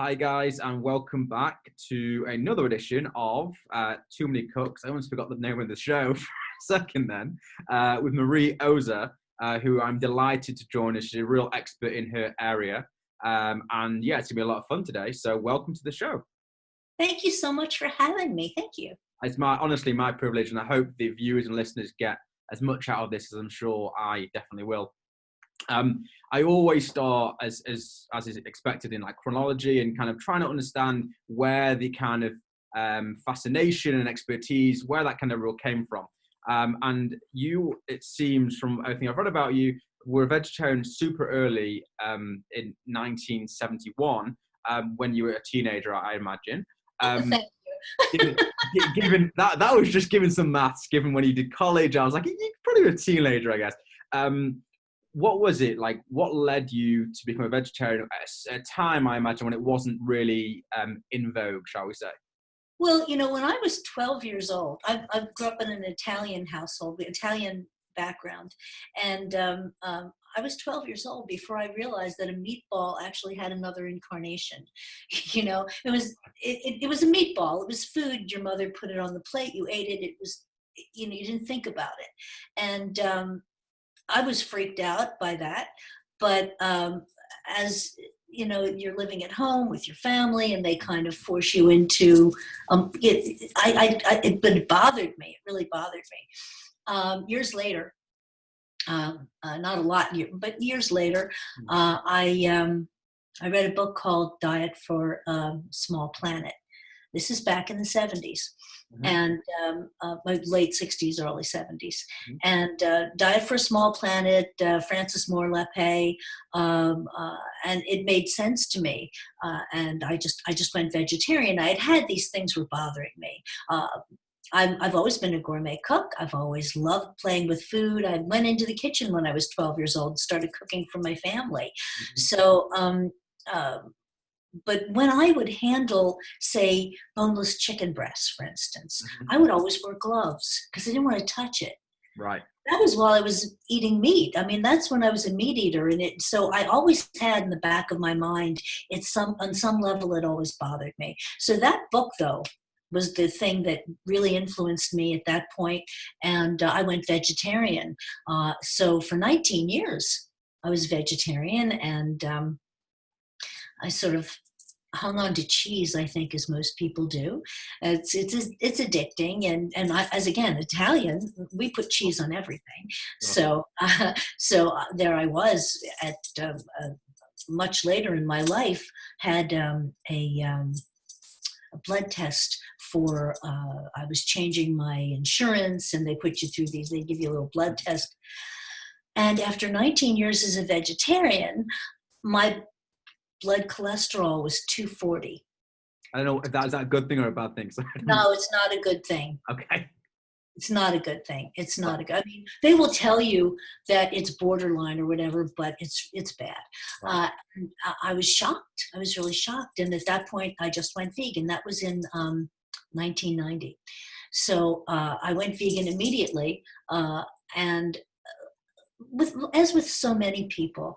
Hi guys, and welcome back to another edition of Too Many Cooks. I almost forgot the name of the show for a second then, with Marie Oser, who I'm delighted to join us. She's a real expert in her area. And yeah, it's gonna be a lot of fun today. So welcome to the show. Thank you so much for having me. Thank you. It's honestly my privilege, and I hope the viewers and listeners get as much out of this as I'm sure I definitely will. I always start as is expected in like chronology and kind of trying to understand where the kind of fascination and expertise, where that kind of rule came from. And you, it seems from everything I've read about you, were a vegetarian super early in 1971 when you were a teenager, I imagine. Thank given, given that was just given some maths, given when you did college, I was like, you're probably a teenager, I guess. What was it like? What led you to become a vegetarian at a time, I imagine, when it wasn't really in vogue, shall we say? Well, when I was 12 years old, I grew up in an Italian household, the Italian background. And I was 12 years old before I realized that a meatball actually had another incarnation. It was a meatball. It was food. Your mother put it on the plate. You ate it. It was, you didn't think about it. And I was freaked out by that. But as you're living at home with your family, and they kind of force you into but it bothered me. It really bothered me. Years later, not a lot, but years later, I read a book called Diet for Small Planet. This is back in the 70s. Mm-hmm. And my late 60s, early 70s. Mm-hmm. And Diet for a Small Planet, Francis Moore Lapé, and it made sense to me. And I just went vegetarian. I had these things were bothering me. I've always been a gourmet cook. I've always loved playing with food. I went into the kitchen when I was 12 years old and started cooking for my family. Mm-hmm. So, but when I would handle, say, boneless chicken breasts, for instance, mm-hmm. I would always wear gloves because I didn't want to touch it. Right. That was while I was eating meat. I mean, that's when I was a meat eater, and so I always had in the back of my mind, on some level, it always bothered me. So that book, though, was the thing that really influenced me at that point, and I went vegetarian. So for 19 years, I was vegetarian, and I sort of hung on to cheese, I think, as most people do. It's addicting, and I, as again Italian, we put cheese on everything. So there I was at much later in my life, had a blood test for I was changing my insurance, and they put you through these. They give you a little blood test, and after 19 years as a vegetarian, my blood cholesterol was 240. I don't know if is that a good thing or a bad thing. No, it's not a good thing. Okay. It's not a good thing. It's not a good. I mean, they will tell you that it's borderline or whatever, but it's bad. Right. I was shocked. I was really shocked, and at that point, I just went vegan. That was in 1990. So I went vegan immediately, and as with so many people.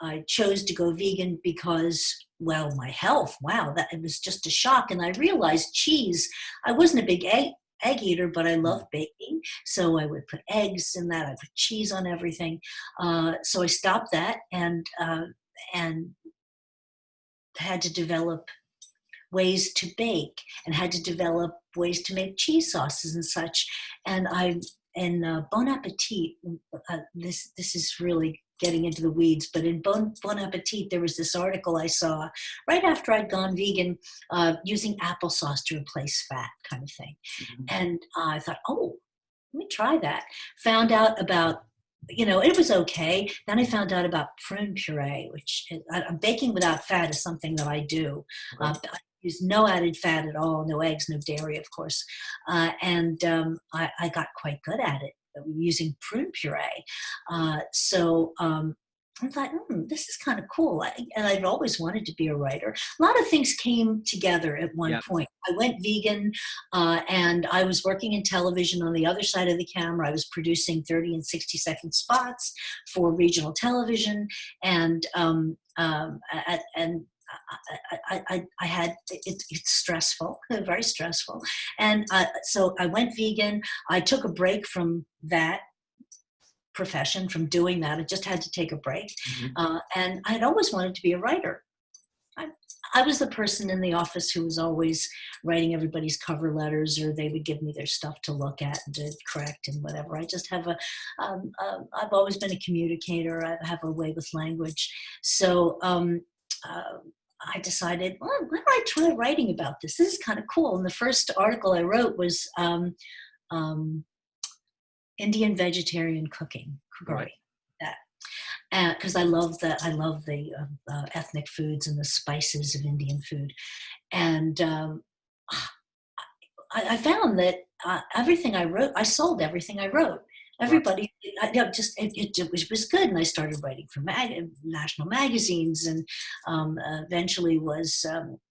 I chose to go vegan because, well, my health, wow, that it was just a shock. And I realized cheese, I wasn't a big egg eater, but I love baking. So I would put eggs in that. I put cheese on everything. So I stopped that and had to develop ways to bake and had to develop ways to make cheese sauces and such. And Bon Appetit, this is really getting into the weeds, but in Bon Appetit, there was this article I saw right after I'd gone vegan, using applesauce to replace fat, kind of thing. Mm-hmm. And I thought, oh, let me try that. Found out about, it was okay. Then I found out about prune puree, which baking without fat is something that I do. Okay. I use no added fat at all, no eggs, no dairy, of course. And I got quite good at it, using prune puree. So I thought, this is kind of cool. And I've always wanted to be a writer. A lot of things came together at one Yeah. point. I went vegan, and I was working in television on the other side of the camera. I was producing 30 and 60-second spots for regional television. And, I had, it's stressful, very stressful. And so I went vegan. I took a break from that profession, from doing that. I just had to take a break. And I'd always wanted to be a writer. I was the person in the office who was always writing everybody's cover letters, or they would give me their stuff to look at and to correct and whatever. I just have I've always been a communicator. I have a way with language. So I decided, well, why don't I try writing about this? This is kind of cool. And the first article I wrote was Indian vegetarian cooking, Right. that, because I love the ethnic foods and the spices of Indian food, and I found that everything I wrote, I sold everything I wrote. Everybody, it was good, and I started writing for national magazines, and eventually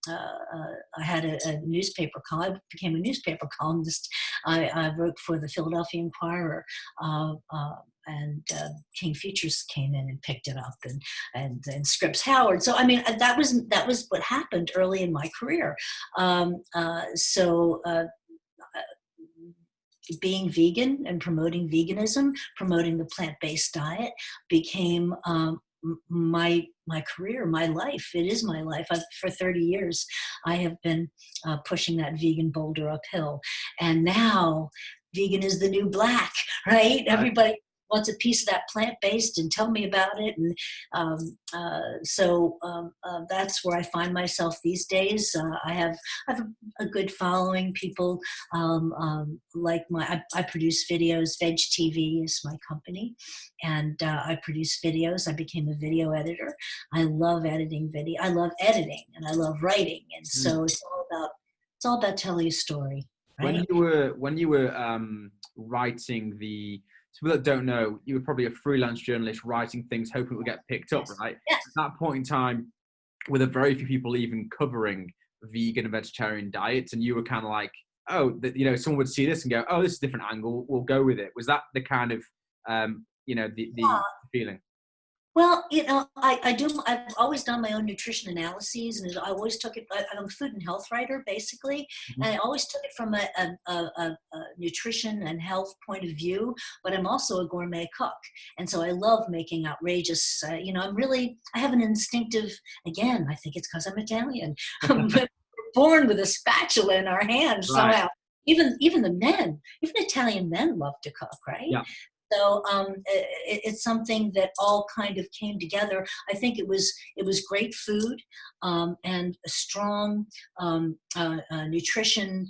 I had a newspaper column. I became a newspaper columnist. I wrote for the Philadelphia Inquirer, and King Features came in and picked it up, and Scripps Howard. So I mean, that was what happened early in my career. Being vegan and promoting veganism, promoting the plant-based diet, became my career, my life. It is my life. For 30 years, I have been pushing that vegan boulder uphill, and now vegan is the new black, right? Everybody wants a piece of that plant-based and tell me about it. And so that's where I find myself these days. I have a good following. People like I produce videos. Veg TV is my company, and I produce videos. I became a video editor. I love editing video. I love editing, and I love writing. And so it's all about telling a story. Right? When you were writing the, so people that don't know, you were probably a freelance journalist writing things, hoping it would get picked up, right? Yes. At that point in time, were there very few people even covering vegan and vegetarian diets, and you were kind of like, oh, someone would see this and go, oh, this is a different angle, we'll go with it. Was that the kind of, the feeling? Well, I've always done my own nutrition analyses, and I always took it. I'm a food and health writer, basically, and I always took it from a nutrition and health point of view. But I'm also a gourmet cook, and so I love making outrageous. I have an instinctive. Again, I think it's because I'm Italian. We're born with a spatula in our hands somehow. Even the men, even Italian men, love to cook, right? Yeah. So it's something that all kind of came together. I think it was great food, and a strong nutrition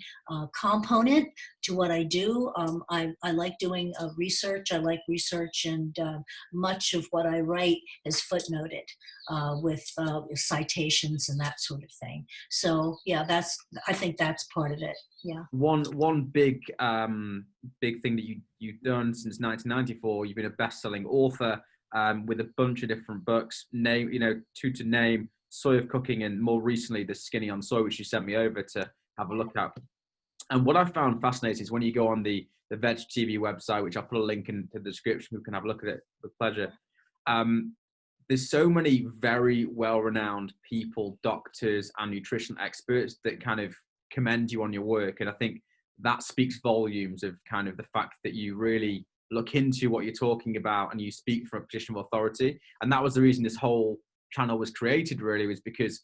component to what I do. I like doing research. I like research, and much of what I write is footnoted with citations and that sort of thing. So yeah, I think that's part of it. Yeah. One big thing that you've done since 1994. You've been a best-selling author with a bunch of different books. Two to name: Soy of Cooking, and more recently, The Skinny on Soy, which you sent me over to have a look at. And what I found fascinating is when you go on the Veg TV website, which I'll put a link in the description, we can have a look at it with pleasure. There's so many very well-renowned people, doctors and nutrition experts that kind of commend you on your work, and I think that speaks volumes of kind of the fact that you really look into what you're talking about and you speak from a position of authority. And that was the reason this whole channel was created, really, was because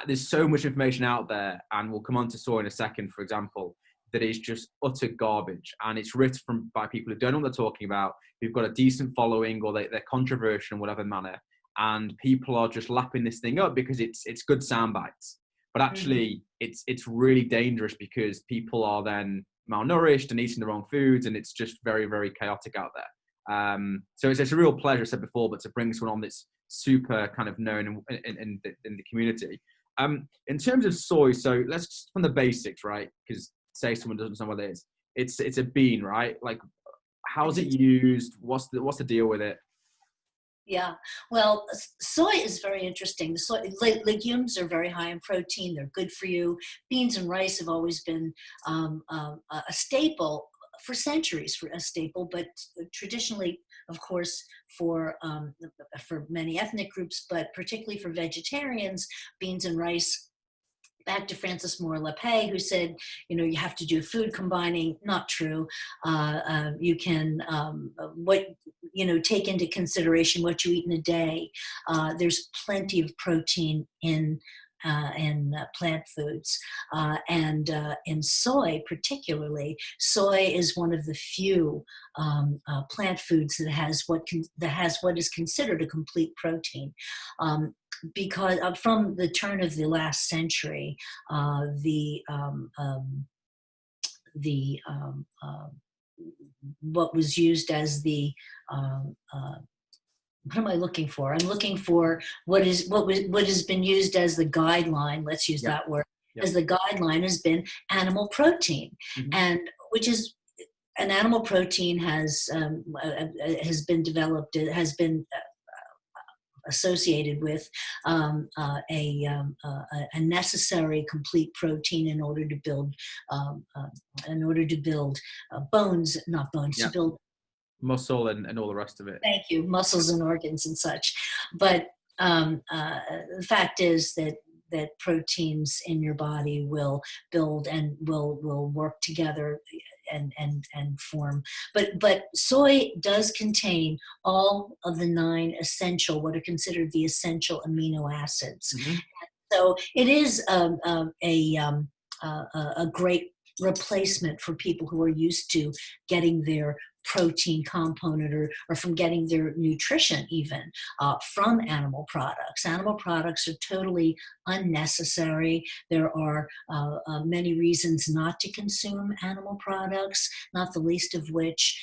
there's so much information out there, and we'll come on to soy in a second, for example, that is just utter garbage, and it's written by people who don't know what they're talking about, who've got a decent following, or they're controversial in whatever manner, and people are just lapping this thing up because it's good sound bites. But actually, it's really dangerous because people are then malnourished and eating the wrong foods, and it's just very, very chaotic out there. So it's a real pleasure, I said before, but to bring someone on that's super kind of known in the community. In terms of soy, so let's just from the basics, right? Because say someone doesn't know what it is. It's a bean, right? Like, how's it used? What's the deal with it? Yeah. Well, soy is very interesting. The soy, legumes are very high in protein. They're good for you. Beans and rice have always been a staple for centuries, for a staple, but traditionally, of course, for many ethnic groups, but particularly for vegetarians, beans and rice. Back to Francis Moore Lapay, who said, you have to do food combining. Not true. You can, take into consideration what you eat in a day. There's plenty of protein in plant foods, and in soy particularly. Soy is one of the few plant foods that has what is considered a complete protein. Because from the turn of the last century, the what was used as the what am I looking for? I'm looking for what has been used as the guideline. Let's use Yeah. that word. Yeah. As the guideline has been animal protein, and which is an animal protein has been developed. It has been associated with a necessary complete protein in order to build bones, not bones, Yeah. to build Muscle and all the rest of it. thank you, muscles and organs and such. But the fact is that proteins in your body will build and will work together and form. But soy does contain all of the 9 essential, what are considered the essential amino acids. So it is a great replacement for people who are used to getting their protein component or from getting their nutrition even from animal products. Animal products are totally unnecessary. There are many reasons not to consume animal products, not the least of which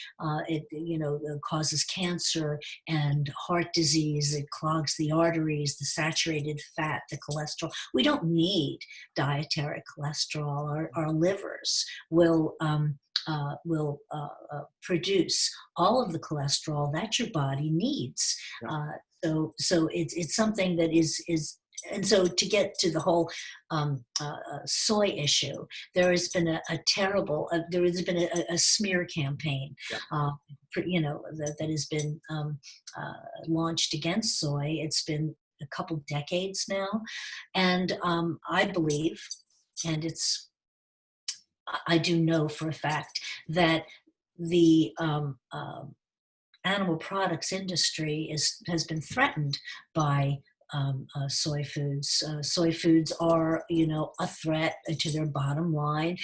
it causes cancer and heart disease. It clogs the arteries, the saturated fat, the cholesterol. We don't need dietary cholesterol. Our livers will produce all of the cholesterol that your body needs. Yeah. So it's something that is. And so to get to the whole soy issue, there has been there has been a smear campaign, Yeah. that has been launched against soy. It's been a couple decades now, and I believe, and I do know for a fact that the animal products industry has been threatened by soy foods. Soy foods are, a threat to their bottom line.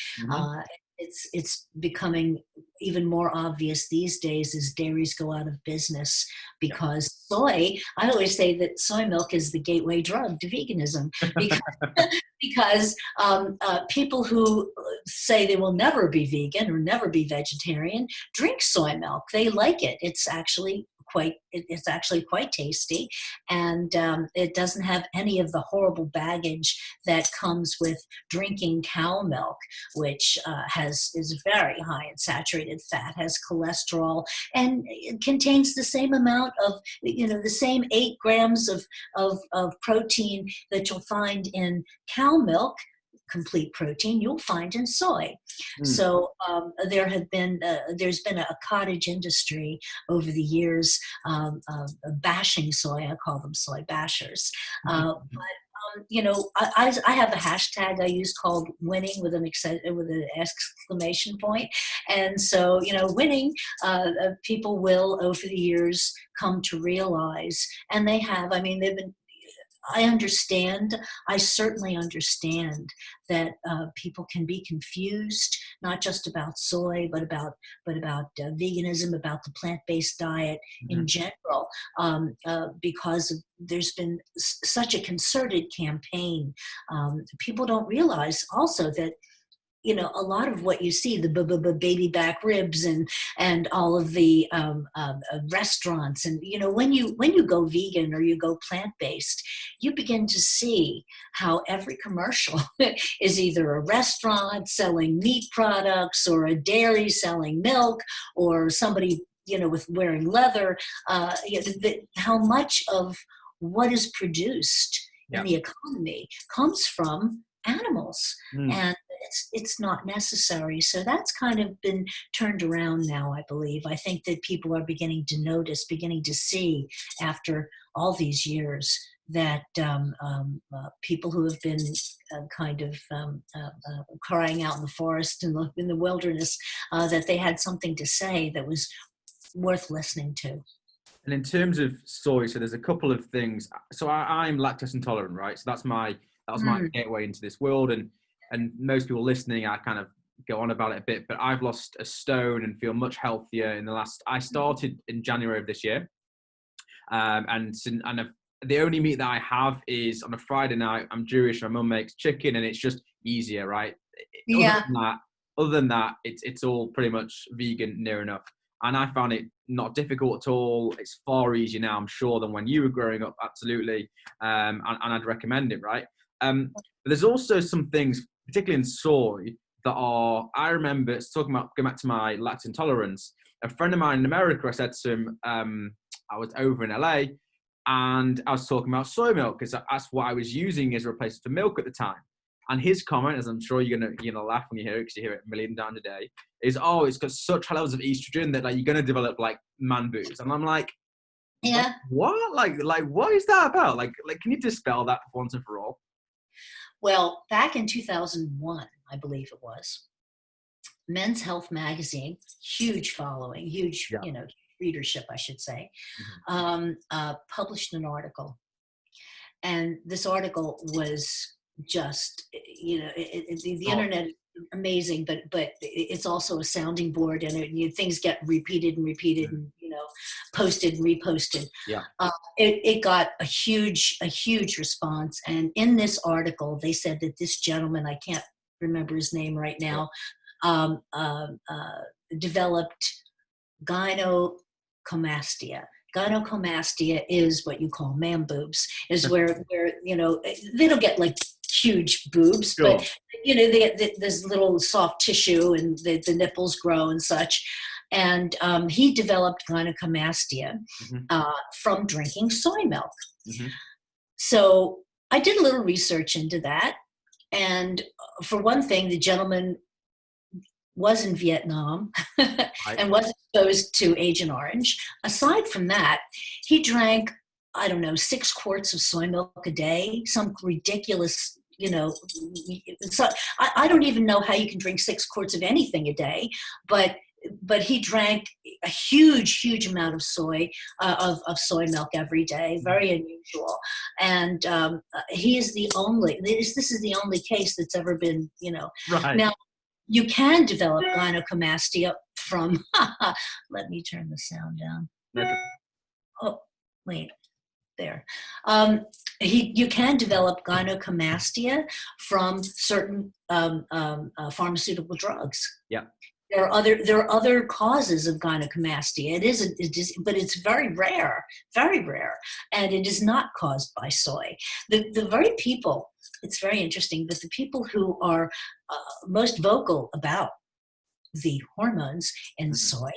It's becoming even more obvious these days as dairies go out of business because soy. I always say that soy milk is the gateway drug to veganism because people who say they will never be vegan or never be vegetarian drink soy milk. They like it. It's actually quite tasty, and it doesn't have any of the horrible baggage that comes with drinking cow milk, which is very high in saturated fat, has cholesterol, and it contains the same amount of the same 8 grams of protein that you'll find in cow milk, complete protein, you'll find in soy. So there's been a cottage industry over the years bashing soy. I call them soy bashers. But I have a hashtag I use called winning with an exclamation point. And so, winning, people will over the years come to realize, and they have, they've been, I certainly understand that people can be confused, not just about soy, but about veganism, about the plant-based diet in general, because there's been such a concerted campaign. People don't realize also that a lot of what you see, the baby back ribs and all of the restaurants, and when you go vegan or you go plant-based, you begin to see how every commercial is either a restaurant selling meat products or a dairy selling milk or somebody with wearing leather, how much of what is produced in the economy comes from animals, and it's not necessary. So that's kind of been turned around now, I believe. I think that people are beginning to notice, beginning to see after all these years that people who have been crying out in the forest and in the wilderness, that they had something to say that was worth listening to. And in terms of soy, so there's a couple of things. So I'm lactose intolerant, right? So that was my gateway into this world. And most people listening, I kind of go on about it a bit, but I've lost a stone and feel much healthier I started in January of this year. The only meat that I have is on a Friday night. I'm Jewish. My mum makes chicken, and it's just easier, right? Yeah. Other than that, it's all pretty much vegan, near enough. And I found it not difficult at all. It's far easier now, I'm sure, than when you were growing up. Absolutely, and I'd recommend it, right? But there's also some things, particularly in soy, that are. I remember talking about going back to my lactose intolerance. A friend of mine in America, I said to him, I was over in LA. And I was talking about soy milk because that's what I was using as a replacement for milk at the time. And his comment, as I'm sure you're gonna laugh when you hear it because you hear it a million times a day, is, "Oh, it's got such high levels of estrogen that you're gonna develop man boobs." And I'm like, yeah, what? Like what is that about? Like, can you dispel that once and for all? Well, back in 2001, I believe it was, Men's Health magazine, huge following, huge readership, I should say, published an article. And this article was just, the internet is amazing, but it's also a sounding board, and things get repeated and repeated and, posted and reposted. Yeah. It got a huge response. And in this article, they said that this gentleman, I can't remember his name right now, developed gynecomastia. Gynecomastia is what you call man boobs, is where they don't get like huge boobs, sure. But they get this little soft tissue, and the nipples grow and such. And he developed gynecomastia from drinking soy milk. So I did a little research into that, and for one thing, the gentleman was in Vietnam and was exposed to Agent Orange. Aside from that, he drank, 6 quarts of soy milk a day, some ridiculous, so I don't even know how you can drink 6 quarts of anything a day, but he drank a huge amount of soy milk every day, very unusual. And he is this is the only case that's ever been, Right. Now, you can develop gynecomastia from, let me turn the sound down. Oh, wait, there. You can develop gynecomastia from certain pharmaceutical drugs. Yeah. There are other causes of gynecomastia. But it's very rare, and it is not caused by soy. The very people, it's very interesting, but the people who are most vocal about the hormones in soy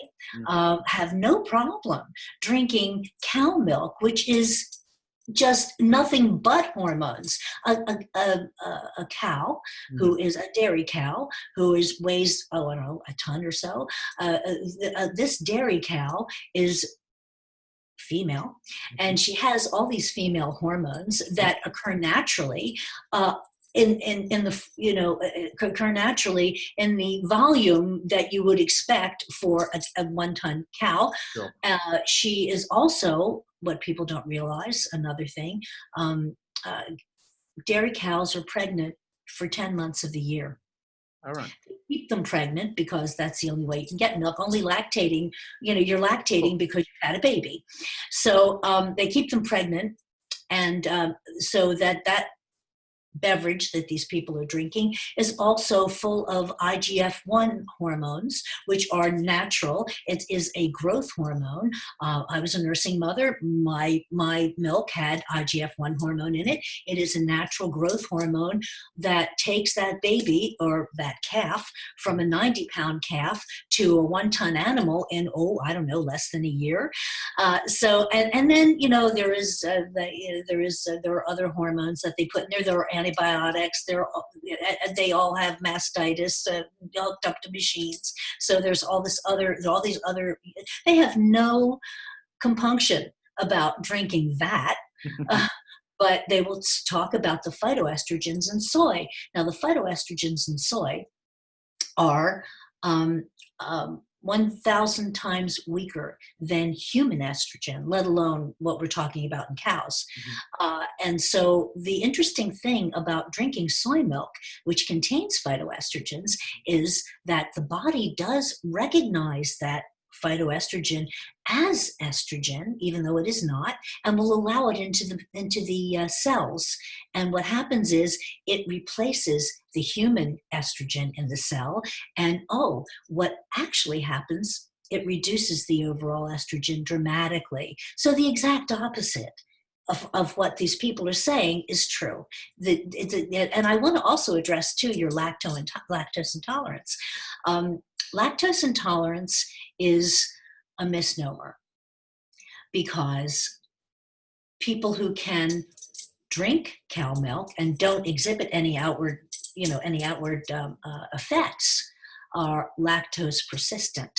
have no problem drinking cow milk, which is just nothing but hormones. A cow who is a dairy cow who weighs, a ton or so. This dairy cow is female, and she has all these female hormones that occur naturally. Occur naturally in the volume that you would expect for a 1-ton cow. Sure. She is also, what people don't realize, another thing, dairy cows are pregnant for 10 months of the year. All right. They keep them pregnant because that's the only way you can get milk. Only lactating, you're lactating because you had a baby. So they keep them pregnant, and so that beverage that these people are drinking is also full of IGF-1 hormones, which are natural. It is a growth hormone. I was a nursing mother. My milk had IGF-1 hormone in it. It is a natural growth hormone that takes that baby or that calf from a 90-pound calf to a 1-ton animal in, I don't know, less than a year. And then, there are other hormones that they put in there. There are antibiotics. They all have mastitis, hooked up to machines. So there's all these other. They have no compunction about drinking that. But they will talk about the phytoestrogens in soy. Now, the phytoestrogens in soy are 1,000 times weaker than human estrogen, let alone what we're talking about in cows. And so the interesting thing about drinking soy milk, which contains phytoestrogens, is that the body does recognize that phytoestrogen as estrogen, even though it is not, and will allow it into the cells. And what happens is it replaces the human estrogen in the cell. And what actually happens, it reduces the overall estrogen dramatically. So the exact opposite of what these people are saying is true. And I want to also address, too, your lactose intolerance. Lactose intolerance is a misnomer, because people who can drink cow milk and don't exhibit any outward effects are lactose persistent.